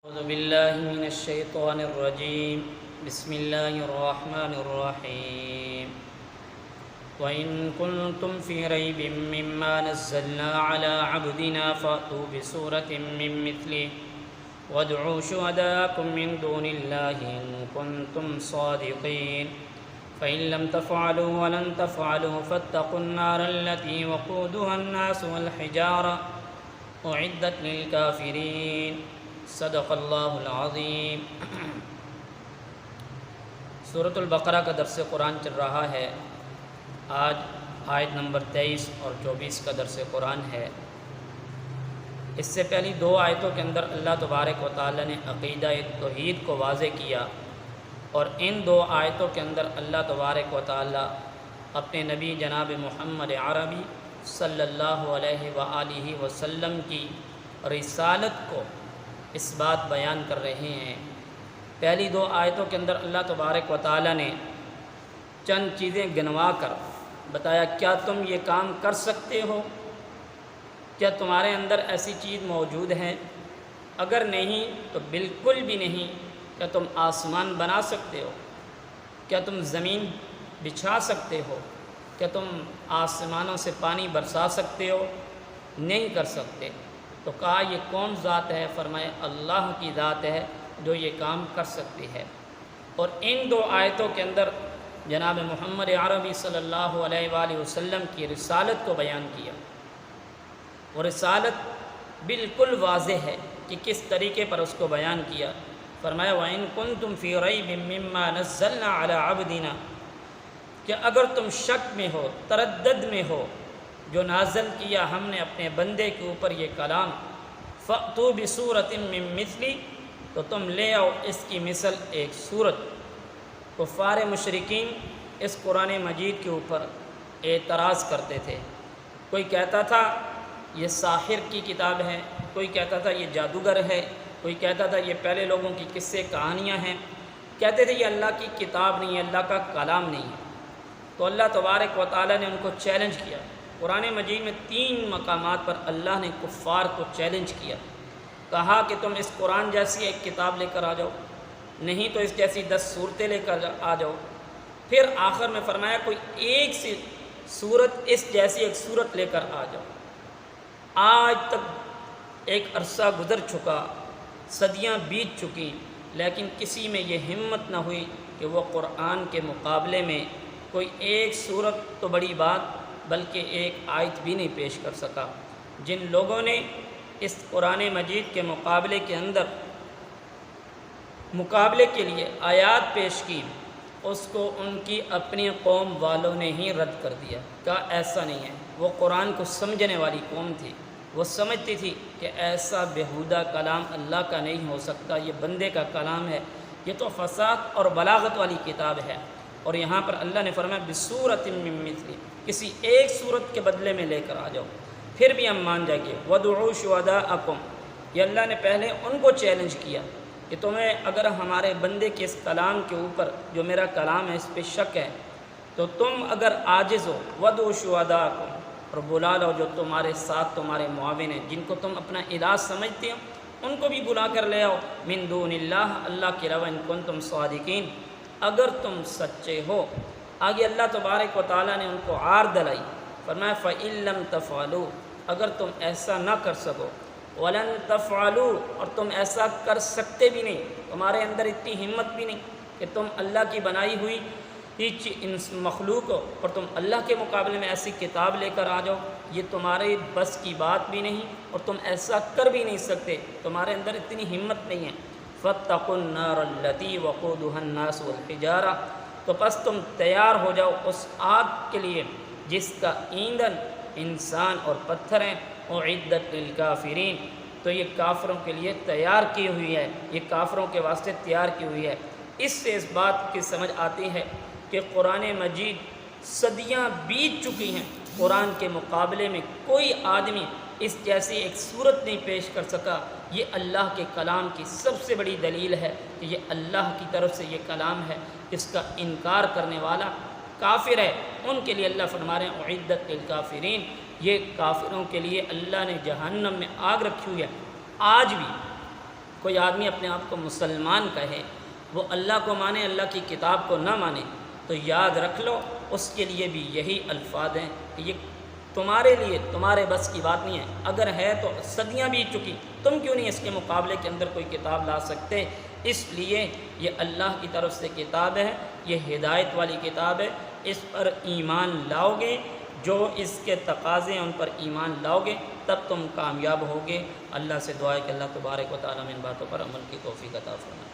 أعوذ بالله من الشيطان الرجيم بسم الله الرحمن الرحيم وإن كنتم في ريب مما نزلنا على عبدنا فأتوا بسورة من مثله وادعوا شهداءكم من دون الله إن كنتم صادقين فإن لم تفعلوا ولن تفعلوا فاتقوا النار التي وقودها الناس والحجارة أعدت للكافرين صدق اللہ العظیم۔ سورۃ البقرہ کا درس قرآن چل رہا ہے۔ آج آیت نمبر 23 اور 24 کا درس قرآن ہے۔ اس سے پہلی دو آیتوں کے اندر اللہ تبارک و تعالی نے عقیدہ توحید کو واضح کیا، اور ان دو آیتوں کے اندر اللہ تبارک و تعالی اپنے نبی جناب محمد عربی صلی اللہ علیہ وآلہ وسلم کی رسالت کو اس بات بیان کر رہے ہیں۔ پہلی دو آیتوں کے اندر اللہ تبارک و تعالی نے چند چیزیں گنوا کر بتایا، کیا تم یہ کام کر سکتے ہو؟ کیا تمہارے اندر ایسی چیز موجود ہے؟ اگر نہیں تو بالکل بھی نہیں۔ کیا تم آسمان بنا سکتے ہو؟ کیا تم زمین بچھا سکتے ہو؟ کیا تم آسمانوں سے پانی برسا سکتے ہو؟ نہیں کر سکتے۔ تو کہا یہ کون ذات ہے؟ فرمایا اللہ کی ذات ہے جو یہ کام کر سکتی ہے۔ اور ان دو آیتوں کے اندر جناب محمد عربی صلی اللہ علیہ وآلہ وسلم کی رسالت کو بیان کیا، اور رسالت بالکل واضح ہے کہ کس طریقے پر اس کو بیان کیا۔ فرمایا وَإِن كُنتُمْ فِي رَيْبٍ مِّمَّا نَزَّلْنَا عَلَىٰ عَبْدِنَا، کہ اگر تم شک میں ہو، تردد میں ہو، جو نازل کیا ہم نے اپنے بندے کے اوپر یہ کلام، فَأْتُوا بِسُورَةٍ مِّن مِّثْلِهِ، تو تم لے آؤ اس کی مثل ایک سورت۔ کفار مشرکین اس قرآن مجید کے اوپر اعتراض کرتے تھے۔ کوئی کہتا تھا یہ ساحر کی کتاب ہے، کوئی کہتا تھا یہ جادوگر ہے، کوئی کہتا تھا یہ پہلے لوگوں کی قصے کہانیاں ہیں، کہتے تھے یہ اللہ کی کتاب نہیں ہے، اللہ کا کلام نہیں ہے۔ تو اللہ تبارک و تعالی نے ان کو چیلنج کیا۔ قرآن مجید میں 3 مقامات پر اللہ نے کفار کو چیلنج کیا، کہا کہ تم اس قرآن جیسی ایک کتاب لے کر آ جاؤ، نہیں تو اس جیسی 10 صورتیں لے کر آ جاؤ۔ پھر آخر میں فرمایا کوئی ایک سی صورت اس جیسی ایک صورت لے کر آ جاؤ۔ آج تک ایک عرصہ گزر چکا، صدیاں بیت چکی، لیکن کسی میں یہ ہمت نہ ہوئی کہ وہ قرآن کے مقابلے میں کوئی ایک صورت تو بڑی بات بلکہ ایک آیت بھی نہیں پیش کر سکا۔ جن لوگوں نے اس قرآن مجید کے مقابلے کے اندر مقابلے کے لیے آیات پیش کی، اس کو ان کی اپنی قوم والوں نے ہی رد کر دیا، کہا ایسا نہیں ہے۔ وہ قرآن کو سمجھنے والی قوم تھی، وہ سمجھتی تھی کہ ایسا بیہودہ کلام اللہ کا نہیں ہو سکتا، یہ بندے کا کلام ہے، یہ تو فصاحت اور بلاغت والی کتاب ہے۔ اور یہاں پر اللہ نے فرمایا بِسُورَةٍ مِّن مِّثْلِهِ، کسی ایک صورت کے بدلے میں لے کر آ جاؤ، پھر بھی ہم مان جائیں گے۔ وَادْعُوا شُهَدَاءَكُمْ، یہ اللہ نے پہلے ان کو چیلنج کیا کہ تمہیں اگر ہمارے بندے کے اس کلام کے اوپر جو میرا کلام ہے اس پہ شک ہے تو تم اگر عاجز ہو، وَادْعُوا شُهَدَاءَكُمْ، اور بلا لو جو تمہارے ساتھ تمہارے معاون ہیں، جن کو تم اپنا الہ سمجھتے ہو، ان کو بھی بلا کر لے آؤ، مِن دُونِ اللَّهِ، اللہ کے علاوہ، اِن كُنتُمْ صَادِقِينَ، اگر تم سچے ہو۔ آگے اللہ تبارک و تعالیٰ نے ان کو عار دلائی، فرمایا فَإِن لَّمْ تَفْعَلُوا، اگر تم ایسا نہ کر سکو، وَلَن تَفْعَلُوا، اور تم ایسا کر سکتے بھی نہیں، تمہارے اندر اتنی ہمت بھی نہیں کہ تم اللہ کی بنائی ہوئی ان مخلوق ہو اور تم اللہ کے مقابلے میں ایسی کتاب لے کر آ جاؤ، یہ تمہارے بس کی بات بھی نہیں، اور تم ایسا کر بھی نہیں سکتے، تمہارے اندر اتنی ہمت نہیں ہے۔ فَاتَّقُوا النَّارَ الَّتِي وَقُودُهَا النَّاسُ وَالْحِجَارَةُ، تو پس تم تیار ہو جاؤ اس آگ کے لیے جس کا ایندھن انسان اور پتھر ہیں، اعدت للکافرین، تو یہ کافروں کے لیے تیار کی ہوئی ہے، یہ کافروں کے واسطے تیار کی ہوئی ہے۔ اس سے اس بات کی سمجھ آتی ہے کہ قرآن مجید صدیاں بیت چکی ہیں، قرآن کے مقابلے میں کوئی آدمی اس جیسی ایک صورت نہیں پیش کر سکا۔ یہ اللہ کے کلام کی سب سے بڑی دلیل ہے کہ یہ اللہ کی طرف سے یہ کلام ہے، اس کا انکار کرنے والا کافر ہے۔ ان کے لیے اللہ فرما رہے ہیں اعدت للکافرین، یہ کافروں کے لیے اللہ نے جہنم میں آگ رکھی ہوئی ہے۔ آج بھی کوئی آدمی اپنے آپ کو مسلمان کہے، وہ اللہ کو مانے، اللہ کی کتاب کو نہ مانے، تو یاد رکھ لو اس کے لیے بھی یہی الفاظ ہیں کہ یہ تمہارے لیے تمہارے بس کی بات نہیں ہے، اگر ہے تو صدیاں بیت چکی، تم کیوں نہیں اس کے مقابلے کے اندر کوئی کتاب لا سکتے؟ اس لیے یہ اللہ کی طرف سے کتاب ہے، یہ ہدایت والی کتاب ہے، اس پر ایمان لاؤ گے، جو اس کے تقاضے ہیں ان پر ایمان لاؤ گے، تب تم کامیاب ہوگے۔ اللہ سے دعا ہے کہ اللہ تبارک و تعالیٰ ان باتوں پر عمل کی توفیق عطا فرمائے۔